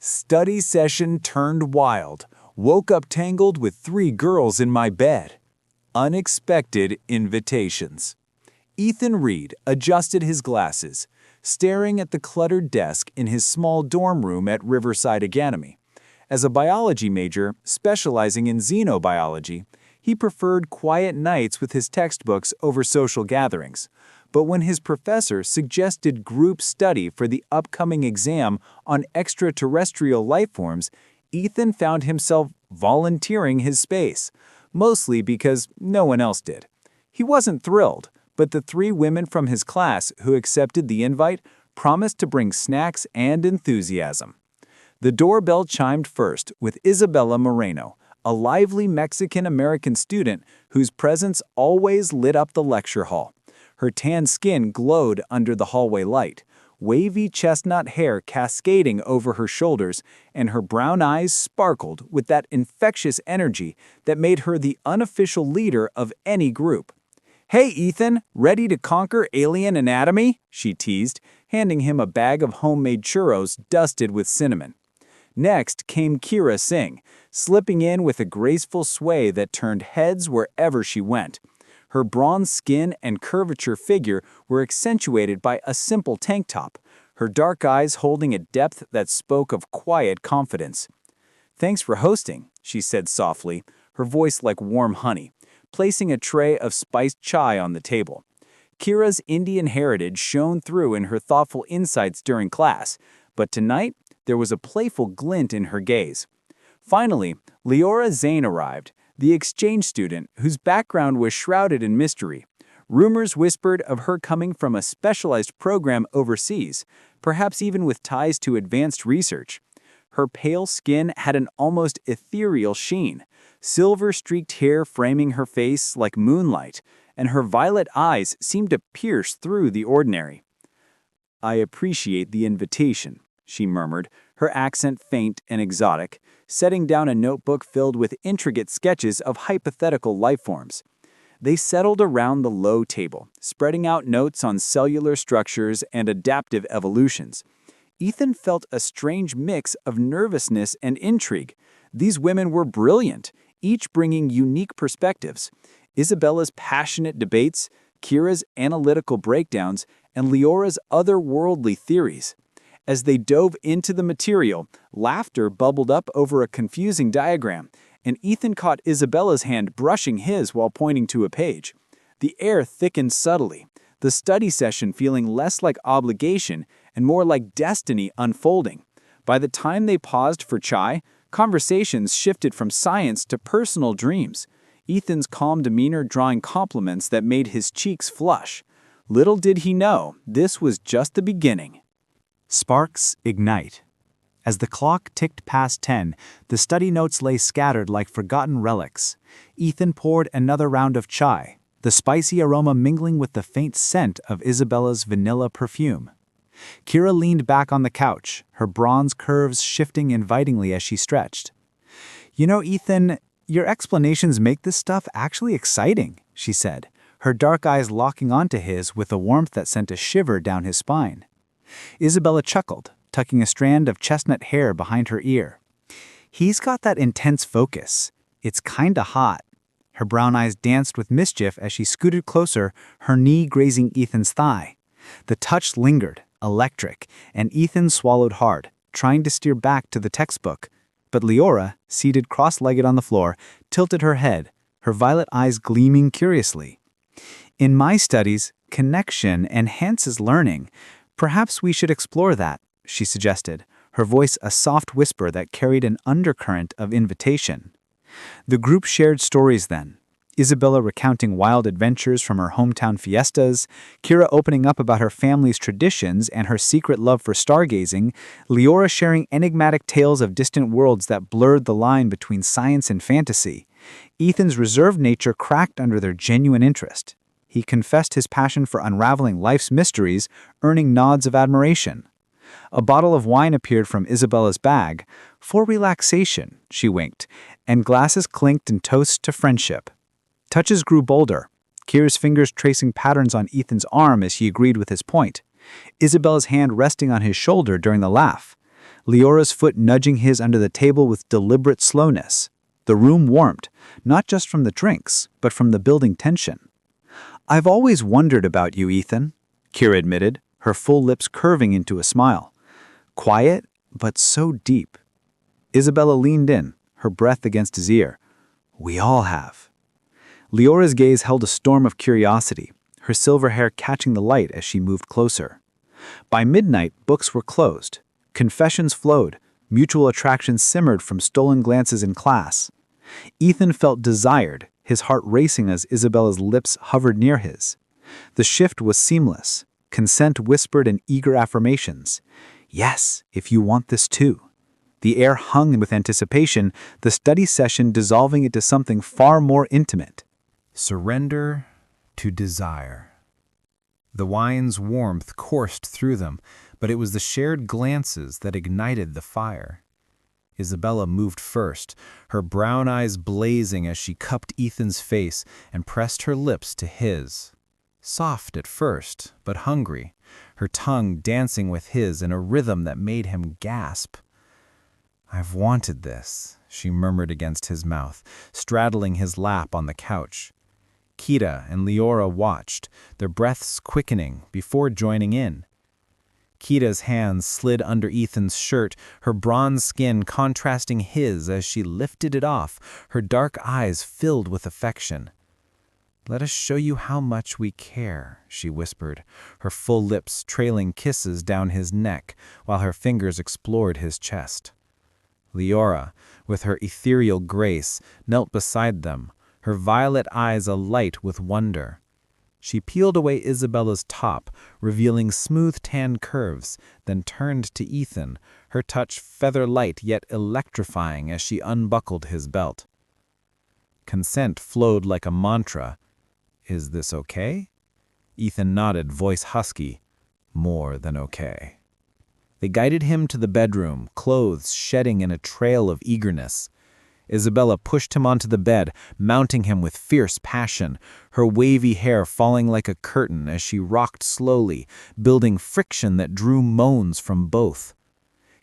Study session turned wild. Woke up tangled with 3 girls in my bed. Unexpected invitations. Ethan Reed adjusted his glasses, staring at the cluttered desk in his small dorm room at Riverside Academy. As a biology major specializing in xenobiology, he preferred quiet nights with his textbooks over social gatherings. But when his professor suggested group study for the upcoming exam on extraterrestrial life forms, Ethan found himself volunteering his space, mostly because no one else did. He wasn't thrilled, but the 3 women from his class who accepted the invite promised to bring snacks and enthusiasm. The doorbell chimed first with Isabella Moreno, a lively Mexican-American student whose presence always lit up the lecture hall. Her tan skin glowed under the hallway light, wavy chestnut hair cascading over her shoulders, and her brown eyes sparkled with that infectious energy that made her the unofficial leader of any group. "Hey, Ethan, ready to conquer alien anatomy?" she teased, handing him a bag of homemade churros dusted with cinnamon. Next came Kira Singh, slipping in with a graceful sway that turned heads wherever she went. Her bronze skin and curvature figure were accentuated by a simple tank top, her dark eyes holding a depth that spoke of quiet confidence. "Thanks for hosting," she said softly, her voice like warm honey, placing a tray of spiced chai on the table. Kira's Indian heritage shone through in her thoughtful insights during class, but tonight there was a playful glint in her gaze. Finally, Leora Zane arrived, the exchange student whose background was shrouded in mystery. Rumors whispered of her coming from a specialized program overseas, perhaps even with ties to advanced research. Her pale skin had an almost ethereal sheen, silver-streaked hair framing her face like moonlight, and her violet eyes seemed to pierce through the ordinary. "I appreciate the invitation," she murmured, her accent faint and exotic, setting down a notebook filled with intricate sketches of hypothetical lifeforms. They settled around the low table, spreading out notes on cellular structures and adaptive evolutions. Ethan felt a strange mix of nervousness and intrigue. These women were brilliant, each bringing unique perspectives. Isabella's passionate debates, Kira's analytical breakdowns, and Leora's otherworldly theories. As they dove into the material, laughter bubbled up over a confusing diagram, and Ethan caught Isabella's hand brushing his while pointing to a page. The air thickened subtly, the study session feeling less like obligation and more like destiny unfolding. By the time they paused for chai, conversations shifted from science to personal dreams, Ethan's calm demeanor drawing compliments that made his cheeks flush. Little did he know, this was just the beginning. Sparks ignite. As the clock ticked past 10, the study notes lay scattered like forgotten relics. Ethan poured another round of chai, the spicy aroma mingling with the faint scent of Isabella's vanilla perfume. Kira leaned back on the couch, her bronze curves shifting invitingly as she stretched. "You know, Ethan, your explanations make this stuff actually exciting," she said, her dark eyes locking onto his with a warmth that sent a shiver down his spine. Isabella chuckled, tucking a strand of chestnut hair behind her ear. "He's got that intense focus. It's kinda hot." Her brown eyes danced with mischief as she scooted closer, her knee grazing Ethan's thigh. The touch lingered, electric, and Ethan swallowed hard, trying to steer back to the textbook. But Leora, seated cross-legged on the floor, tilted her head, her violet eyes gleaming curiously. "In my studies, connection enhances learning. Perhaps we should explore that," she suggested, her voice a soft whisper that carried an undercurrent of invitation. The group shared stories then, Isabella recounting wild adventures from her hometown fiestas, Kira opening up about her family's traditions and her secret love for stargazing, Leora sharing enigmatic tales of distant worlds that blurred the line between science and fantasy. Ethan's reserved nature cracked under their genuine interest. He confessed his passion for unraveling life's mysteries, earning nods of admiration. A bottle of wine appeared from Isabella's bag. "For relaxation," she winked, and glasses clinked in toast to friendship. Touches grew bolder, Kira's fingers tracing patterns on Ethan's arm as he agreed with his point, Isabella's hand resting on his shoulder during the laugh. Leora's foot nudging his under the table with deliberate slowness. The room warmed, not just from the drinks, but from the building tension. "I've always wondered about you, Ethan," Kira admitted, her full lips curving into a smile. Quiet, but so deep. Isabella leaned in, her breath against his ear. "We all have." Leora's gaze held a storm of curiosity, her silver hair catching the light as she moved closer. By midnight, books were closed. Confessions flowed. Mutual attraction simmered from stolen glances in class. Ethan felt desired, his heart racing as Isabella's lips hovered near his. The shift was seamless. Consent whispered in eager affirmations. "Yes, if you want this too." The air hung with anticipation, the study session dissolving into something far more intimate. Surrender to desire. The wine's warmth coursed through them, but it was the shared glances that ignited the fire. Isabella moved first, her brown eyes blazing as she cupped Ethan's face and pressed her lips to his. Soft at first, but hungry, her tongue dancing with his in a rhythm that made him gasp. "I've wanted this," she murmured against his mouth, straddling his lap on the couch. Kira and Leora watched, their breaths quickening before joining in. Kira's hands slid under Ethan's shirt, her bronze skin contrasting his as she lifted it off, her dark eyes filled with affection. "Let us show you how much we care," she whispered, her full lips trailing kisses down his neck while her fingers explored his chest. Leora, with her ethereal grace, knelt beside them, her violet eyes alight with wonder. She peeled away Isabella's top, revealing smooth tan curves, then turned to Ethan, her touch feather-light yet electrifying as she unbuckled his belt. Consent flowed like a mantra. "Is this okay?" Ethan nodded, voice husky. "More than okay." They guided him to the bedroom, clothes shedding in a trail of eagerness. Isabella pushed him onto the bed, mounting him with fierce passion, her wavy hair falling like a curtain as she rocked slowly, building friction that drew moans from both.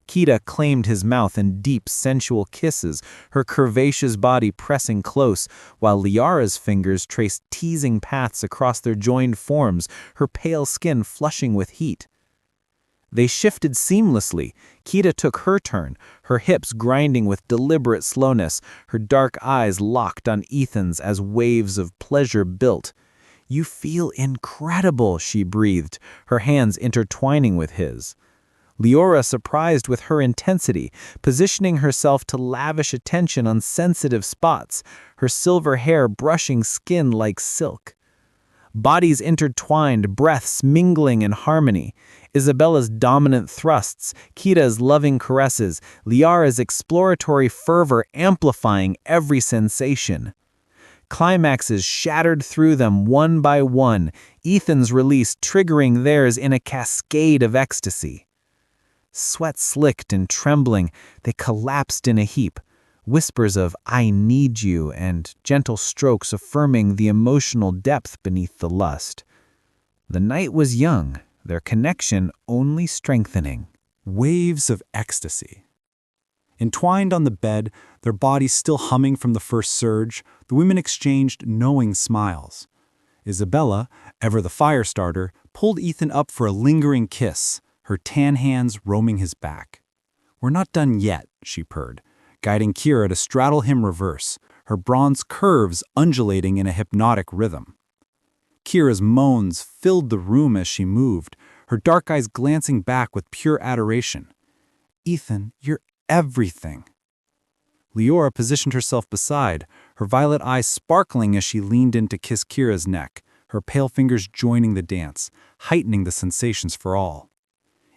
Kira claimed his mouth in deep, sensual kisses, her curvaceous body pressing close, while Liara's fingers traced teasing paths across their joined forms, her pale skin flushing with heat. They shifted seamlessly. Kira took her turn, her hips grinding with deliberate slowness, her dark eyes locked on Ethan's as waves of pleasure built. "You feel incredible," she breathed, her hands intertwining with his. Leora surprised with her intensity, positioning herself to lavish attention on sensitive spots, her silver hair brushing skin like silk. Bodies intertwined, breaths mingling in harmony. Isabella's dominant thrusts, Kira's loving caresses, Liara's exploratory fervor amplifying every sensation. Climaxes shattered through them one by one, Ethan's release triggering theirs in a cascade of ecstasy. Sweat slicked and trembling, they collapsed in a heap. Whispers of "I need you" and gentle strokes affirming the emotional depth beneath the lust. The night was young, their connection only strengthening. Waves of ecstasy. Entwined on the bed, their bodies still humming from the first surge, the women exchanged knowing smiles. Isabella, ever the fire starter, pulled Ethan up for a lingering kiss, her tan hands roaming his back. "We're not done yet," she purred, guiding Kira to straddle him reverse, her bronze curves undulating in a hypnotic rhythm. Kira's moans filled the room as she moved, her dark eyes glancing back with pure adoration. "Ethan, you're everything." Leora positioned herself beside, her violet eyes sparkling as she leaned in to kiss Kira's neck, her pale fingers joining the dance, heightening the sensations for all.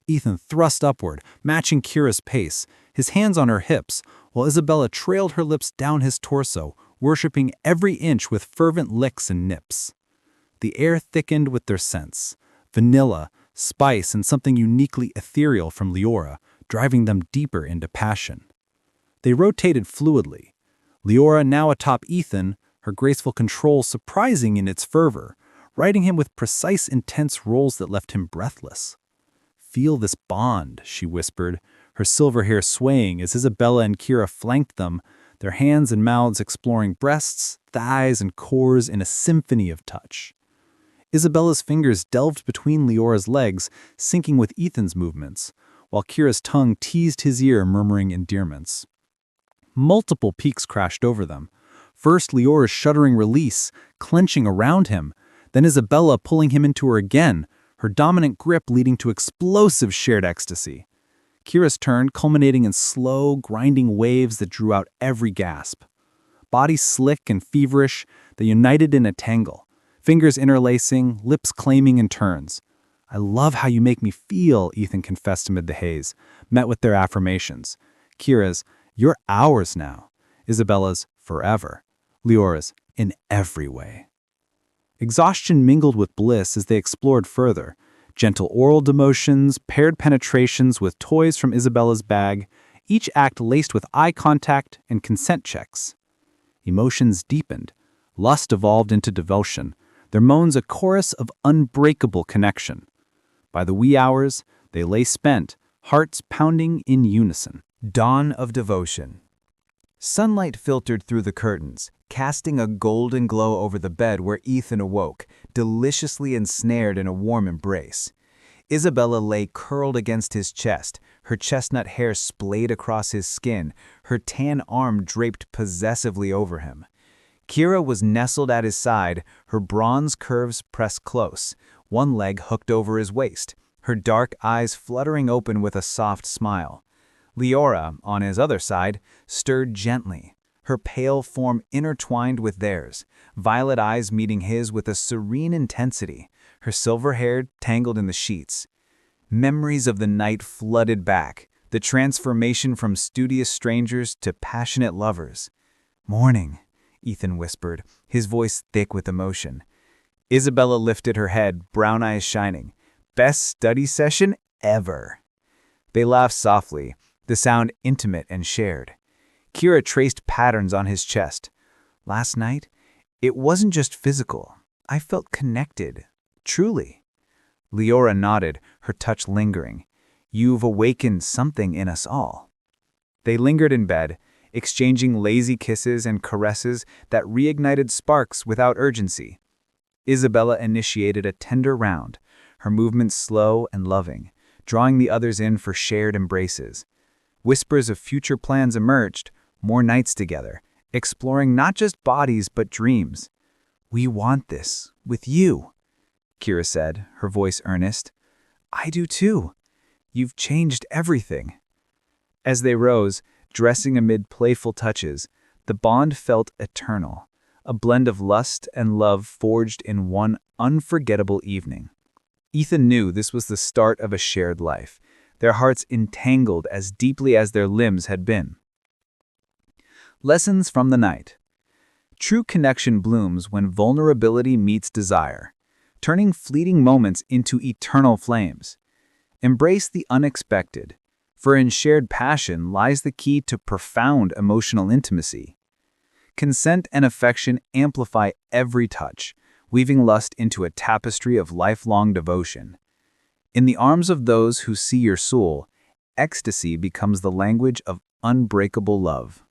Ethan thrust upward, matching Kira's pace, his hands on her hips, while Isabella trailed her lips down his torso, worshipping every inch with fervent licks and nips. The air thickened with their scents, vanilla, spice, and something uniquely ethereal from Leora, driving them deeper into passion. They rotated fluidly, Leora now atop Ethan, her graceful control surprising in its fervor, riding him with precise, intense rolls that left him breathless. "Feel this bond," she whispered, her silver hair swaying as Isabella and Kira flanked them, their hands and mouths exploring breasts, thighs, and cores in a symphony of touch. Isabella's fingers delved between Leora's legs, syncing with Ethan's movements, while Kira's tongue teased his ear, murmuring endearments. Multiple peaks crashed over them. First Leora's shuddering release, clenching around him, then Isabella pulling him into her again, her dominant grip leading to explosive shared ecstasy. Kira's turn culminating in slow, grinding waves that drew out every gasp. Bodies slick and feverish, they united in a tangle, fingers interlacing, lips claiming in turns. "I love how you make me feel," Ethan confessed amid the haze, met with their affirmations. Kira's, "You're ours now." Isabella's, "Forever." Leora's, "In every way." Exhaustion mingled with bliss as they explored further. Gentle oral demotions, paired penetrations with toys from Isabella's bag, each act laced with eye contact and consent checks. Emotions deepened. Lust evolved into devotion, their moans a chorus of unbreakable connection. By the wee hours, they lay spent, hearts pounding in unison. Dawn of devotion. Sunlight filtered through the curtains, casting a golden glow over the bed where Ethan awoke, deliciously ensnared in a warm embrace. Isabella lay curled against his chest, her chestnut hair splayed across his skin, her tan arm draped possessively over him. Kira was nestled at his side, her bronze curves pressed close, one leg hooked over his waist, her dark eyes fluttering open with a soft smile. Leora, on his other side, stirred gently, her pale form intertwined with theirs, violet eyes meeting his with a serene intensity, her silver hair tangled in the sheets. Memories of the night flooded back, the transformation from studious strangers to passionate lovers. "Morning," Ethan whispered, his voice thick with emotion. Isabella lifted her head, brown eyes shining. "Best study session ever." They laughed softly, the sound intimate and shared. Kira traced patterns on his chest. "Last night, it wasn't just physical. I felt connected, truly." Leora nodded, her touch lingering. "You've awakened something in us all." They lingered in bed, exchanging lazy kisses and caresses that reignited sparks without urgency. Isabella initiated a tender round, her movements slow and loving, drawing the others in for shared embraces. Whispers of future plans emerged, more nights together, exploring not just bodies but dreams. "We want this, with you," Kira said, her voice earnest. "I do too. You've changed everything." As they rose, dressing amid playful touches, the bond felt eternal, a blend of lust and love forged in one unforgettable evening. Ethan knew this was the start of a shared life, their hearts entangled as deeply as their limbs had been. Lessons from the night. True connection blooms when vulnerability meets desire, turning fleeting moments into eternal flames. Embrace the unexpected, for in shared passion lies the key to profound emotional intimacy. Consent and affection amplify every touch, weaving lust into a tapestry of lifelong devotion. In the arms of those who see your soul, ecstasy becomes the language of unbreakable love.